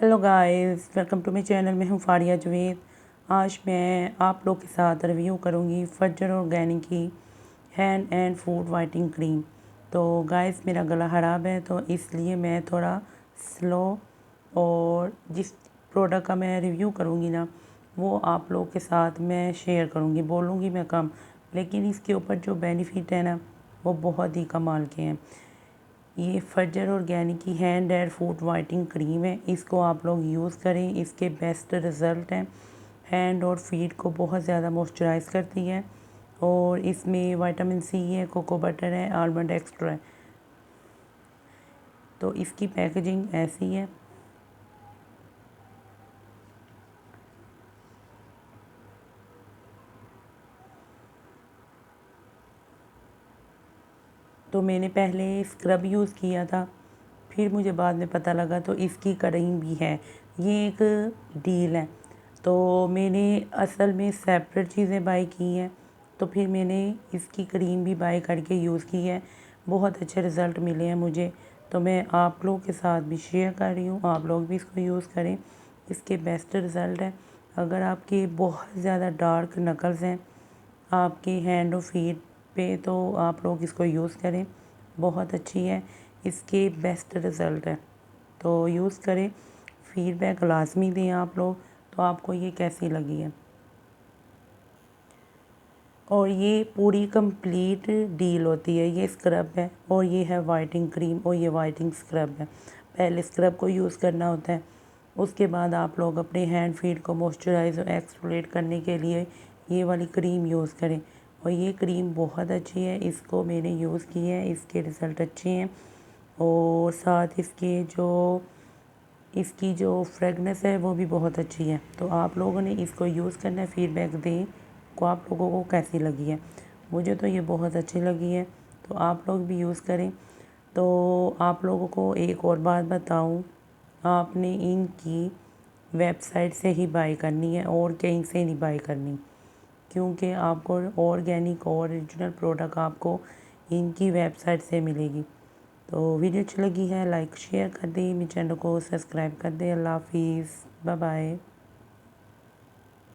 Hello guys, welcome to my channel. मैं हूँ फारिया जवेद। आज मैं आप लोग के साथ रिव्यू करूँगी फज्जर ऑर्गेनिक की hand and food whitening cream. तो गाइस, मेरा गला ख़राब है तो इसलिए मैं थोड़ा स्लो, और जिस प्रोडक्ट का मैं रिव्यू करूँगी ना वो आप लोग के साथ मैं शेयर करूँगी। बोलूँगी मैं कम, लेकिन इसके ऊपर जो बेनिफिट है ना वो बहुत ही कमाल के हैं। ये फज्जर ऑर्गेनिक की hand and food whitening cream है। इसको आप लोग यूज़ करें, इसके बेस्ट रिज़ल्ट हैं। हैंड और फीट को बहुत ज़्यादा मॉइस्चराइज करती है, और इसमें विटामिन सी है, कोको बटर है, आलमंड एक्स्ट्रा है। तो इसकी पैकेजिंग ऐसी है। तो मैंने पहले स्क्रब यूज़ किया था, फिर मुझे बाद में पता लगा तो इसकी क्रीम भी है। ये एक डील है, तो मैंने असल में सेपरेट चीज़ें बाई की हैं, तो फिर मैंने इसकी क्रीम भी बाई करके यूज़ की है। बहुत अच्छे रिज़ल्ट मिले हैं मुझे, तो मैं आप लोग के साथ भी शेयर कर रही हूँ। आप लोग भी इसको यूज़ करें, इसके बेस्ट रिज़ल्ट है। अगर आपके बहुत ज़्यादा डार्क नकल्स हैं आपके हैंड और फीट पे, तो आप लोग इसको यूज़ करें, बहुत अच्छी है, इसके बेस्ट रिज़ल्ट है। तो यूज़ करें, फीडबैक लाजमी दें आप लोग, तो आपको ये कैसी लगी है। और ये पूरी कंप्लीट डील होती है। ये स्क्रब है और ये है वाइटनिंग क्रीम और ये वाइटनिंग स्क्रब है। पहले स्क्रब को यूज़ करना होता है, उसके बाद आप लोग अपने हैंड फीट को मॉइस्चराइज और एक्सफोलिएट करने के लिए ये वाली क्रीम यूज़ करें। और ये क्रीम बहुत अच्छी है, इसको मैंने यूज़ की है, इसके रिज़ल्ट अच्छे हैं। और साथ इसकी जो फ्रेगनेंस है वो भी बहुत अच्छी है। तो आप लोगों ने इसको यूज़ करना है, फीडबैक दें को आप लोगों को कैसी लगी है। मुझे तो ये बहुत अच्छी लगी है, तो आप लोग भी यूज़ करें। तो आप लोगों को एक और बात बताऊं, आपने इनकी वेबसाइट से ही बाई करनी है और कहीं से नहीं बाई करनी, क्योंकि आपको ऑर्गेनिक और ओरिजिनल प्रोडक्ट आपको इनकी वेबसाइट से मिलेगी। तो वीडियो अच्छी लगी है लाइक शेयर कर दें, मेरे चैनल को सब्सक्राइब कर दें। अल्लाह हाफिज़, बाय बाय।